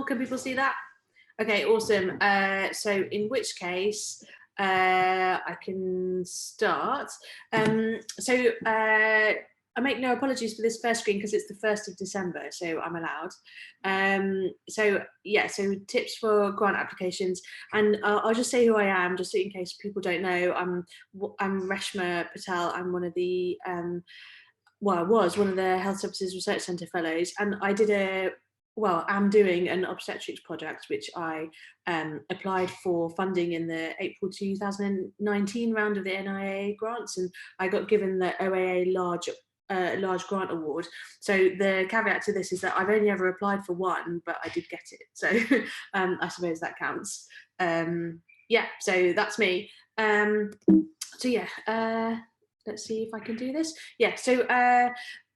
visible? Can people see that? Okay, awesome. So in which case, I can start. I make no apologies for this first screen because it's the 1st of December, so I'm allowed. So tips for grant applications, and I'll just say who I am, just in case people don't know. I'm Reshma Patel. I'm one of the I was one of the Health Services Research Centre Fellows, and I did I'm doing an obstetrics project, which I applied for funding in the April 2019 round of the NIA grants, and I got given the OAA large grant award. So the caveat to this is that I've only ever applied for one, but I did get it. So I suppose that counts. So that's me. Let's see if I can do this. Yeah, so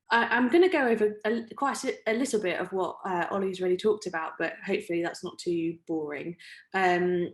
I'm going to go over quite a little bit of what Ollie's already talked about, but hopefully that's not too boring. So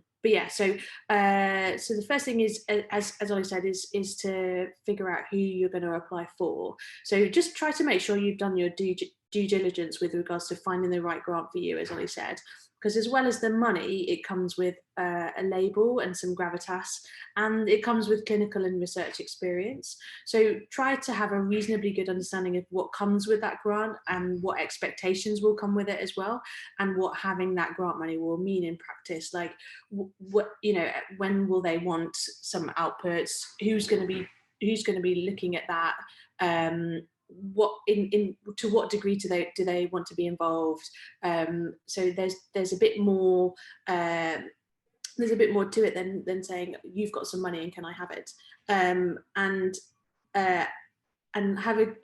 the first thing is, as Ollie said, is to figure out who you're going to apply for. So just try to make sure you've done your due diligence with regards to finding the right grant for you, as Ollie said, because as well as the money, it comes with a label and some gravitas, and it comes with clinical and research experience. So try to have a reasonably good understanding of what comes with that grant and what expectations will come with it as well, and what having that grant money will mean in practice. Like, when will they want some outputs? Who's going to be looking at that? To what degree do they want to be involved? So there's a bit more to it than saying you've got some money and can I have it, and have a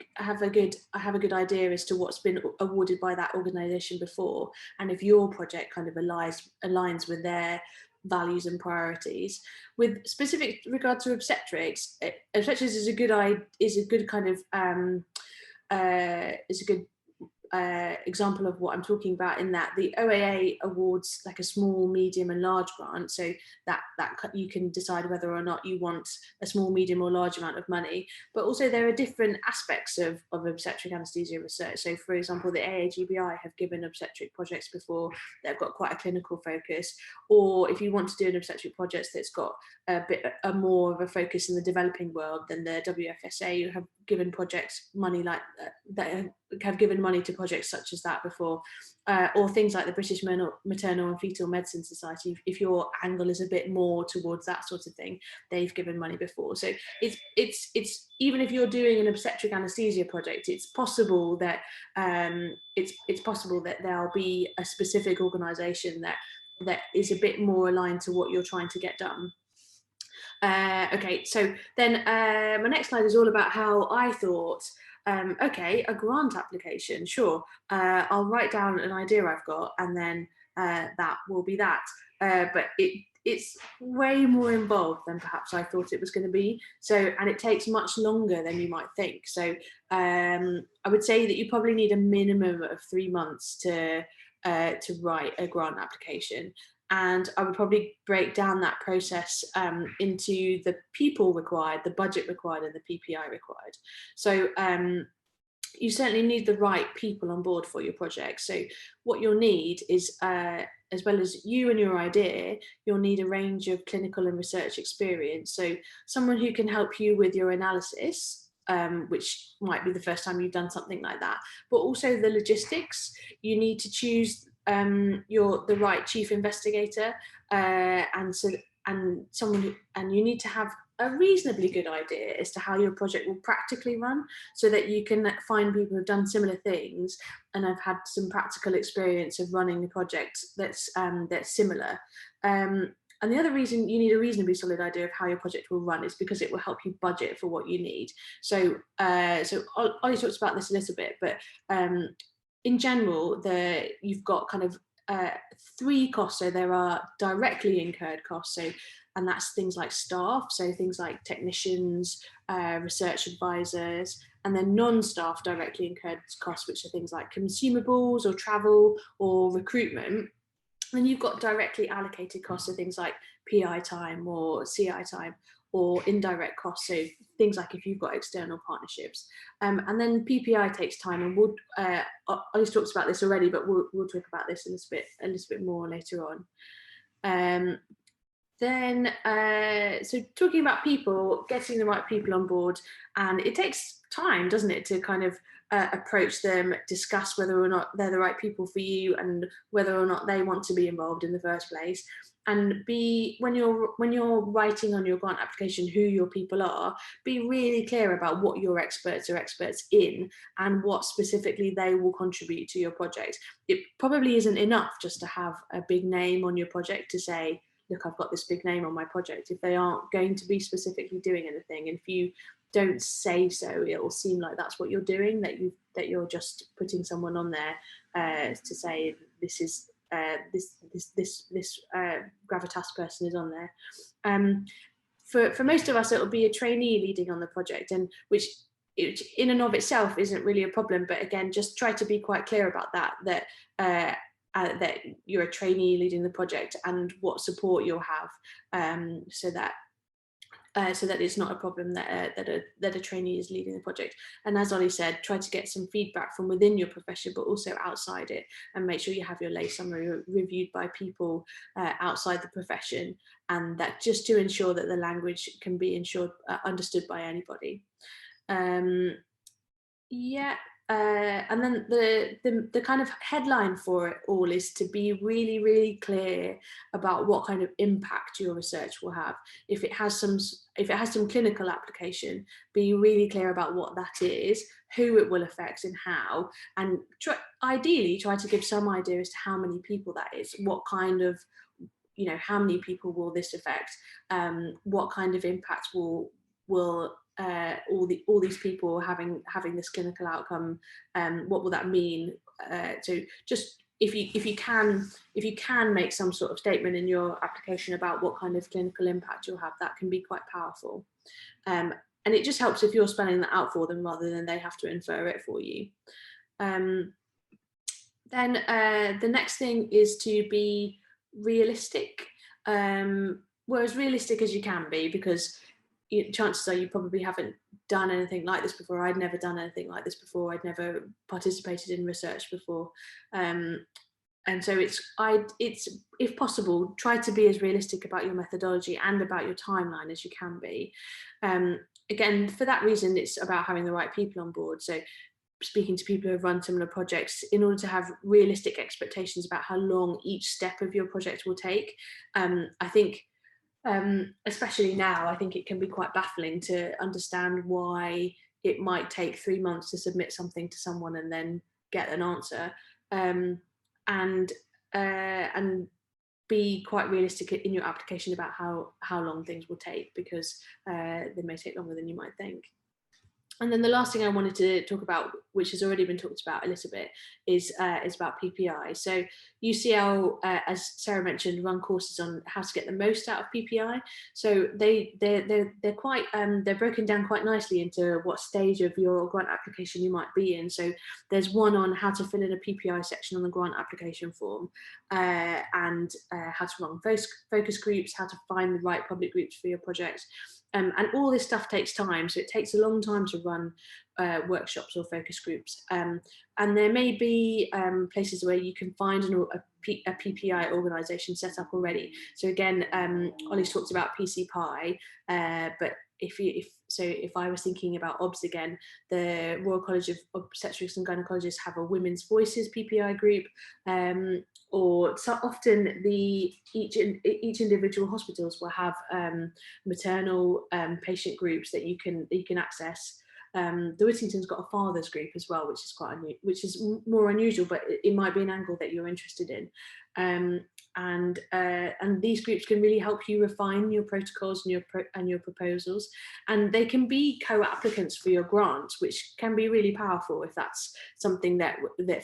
good idea as to what's been awarded by that organisation before, and if your project kind of aligns with their values and priorities. With specific regard to obstetrics is a good kind of example of what I'm talking about, in that the OAA awards like a small, medium and large grant, so that you can decide whether or not you want a small, medium or large amount of money. But also there are different aspects of obstetric anaesthesia research. So for example, the AAGBI have given obstetric projects before that have got quite a clinical focus, or if you want to do an obstetric project that's got a bit more of a focus in the developing world, then the WFSA have given projects money like that, have given money to projects such as that before, or things like the British Maternal and Fetal Medicine Society. If your angle is a bit more towards that sort of thing, they've given money before. So it's even if you're doing an obstetric anaesthesia project, it's possible that there'll be a specific organisation that is a bit more aligned to what you're trying to get done. Okay, so then my next slide is all about how I thought, okay, a grant application, sure, I'll write down an idea I've got, and then that will be that. But it's way more involved than perhaps I thought it was going to be. So, and it takes much longer than you might think. So I would say that you probably need a minimum of 3 months to write a grant application. And I would probably break down that process into the people required, the budget required, and the PPI required. So you certainly need the right people on board for your project. So what you'll need is, as well as you and your idea, you'll need a range of clinical and research experience. So someone who can help you with your analysis, which might be the first time you've done something like that, but also the logistics. You need to choose the right chief investigator, and you need to have a reasonably good idea as to how your project will practically run, so that you can find people who've done similar things and have had some practical experience of running a project that's similar. And the other reason you need a reasonably solid idea of how your project will run is because it will help you budget for what you need. So Ollie talks about this a little bit, but in general, you've got kind of 3 costs. So there are directly incurred costs, and that's things like staff, so things like technicians, research advisors, and then non-staff directly incurred costs, which are things like consumables or travel or recruitment. And you've got directly allocated costs of things like PI time or CI time, or indirect costs, so things like if you've got external partnerships. And then PPI takes time, and we'll Ollie's talked about this already, but we'll talk about this a little bit more later on. So talking about people, getting the right people on board, and it takes time, doesn't it, to kind of approach them, discuss whether or not they're the right people for you and whether or not they want to be involved in the first place. And when you're writing on your grant application who your people are, be really clear about what your experts are experts in and what specifically they will contribute to your project. It probably isn't enough just to have a big name on your project to say, look, I've got this big name on my project, if they aren't going to be specifically doing anything. And if you don't say so, it will seem like that's what you're doing, that you're just putting someone on there to say this is this gravitas person is on there. For most of us, it'll be a trainee leading on the project, and which in and of itself isn't really a problem. But again, just try to be quite clear about that you're a trainee leading the project and what support you'll have, so that it's not a problem that a trainee is leading the project. And as Ollie said, try to get some feedback from within your profession, but also outside it, and make sure you have your lay summary reviewed by people outside the profession, and that just to ensure that the language can be understood by anybody. And then the kind of headline for it all is to be really, really clear about what kind of impact your research will have. If it has some clinical application, be really clear about what that is, who it will affect and how, and ideally try to give some idea as to how many people that is, what kind of, how many people will this affect, what kind of impact will all these people having this clinical outcome, what will that mean? So just if you can make some sort of statement in your application about what kind of clinical impact you'll have, that can be quite powerful. And it just helps if you're spelling that out for them rather than they have to infer it for you. Then the next thing is to be realistic, well, as realistic as you can be, because chances are you probably haven't done anything like this before. I'd never done anything like this before. I'd never participated in research before. And so it's if possible, try to be as realistic about your methodology and about your timeline as you can be. Again, for that reason, it's about having the right people on board. So speaking to people who have run similar projects in order to have realistic expectations about how long each step of your project will take. I think especially now, I think it can be quite baffling to understand why it might take 3 months to submit something to someone and then get an answer, and be quite realistic in your application about how long things will take, because they may take longer than you might think. And then the last thing I wanted to talk about, which has already been talked about a little bit, is about PPI. So UCL, as Sarah mentioned, run courses on how to get the most out of PPI. So they're quite they're broken down quite nicely into what stage of your grant application you might be in. So there's one on how to fill in a PPI section on the grant application form, and how to run focus groups, how to find the right public groups for your project. And all this stuff takes time, so it takes a long time to run workshops or focus groups. And there may be places where you can find a PPI organisation set up already. So again, Ollie's talked about PCPI, but if I was thinking about OBS again, the Royal College of Obstetrics and Gynecologists have a Women's Voices PPI group, or so often each individual hospitals will have maternal patient groups that you can access. The Whittington's got a fathers group as well, which is more unusual, but it might be an angle that you're interested in. And these groups can really help you refine your protocols and your proposals, and they can be co-applicants for your grant, which can be really powerful if that's something that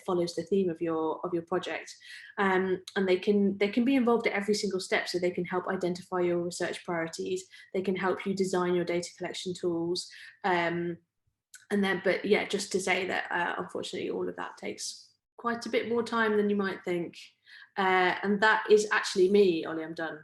follows the theme of your project. And they can be involved at every single step, so they can help identify your research priorities, they can help you design your data collection tools, but yeah, just to say that unfortunately all of that takes quite a bit more time than you might think. And that is actually me, Ollie, I'm done.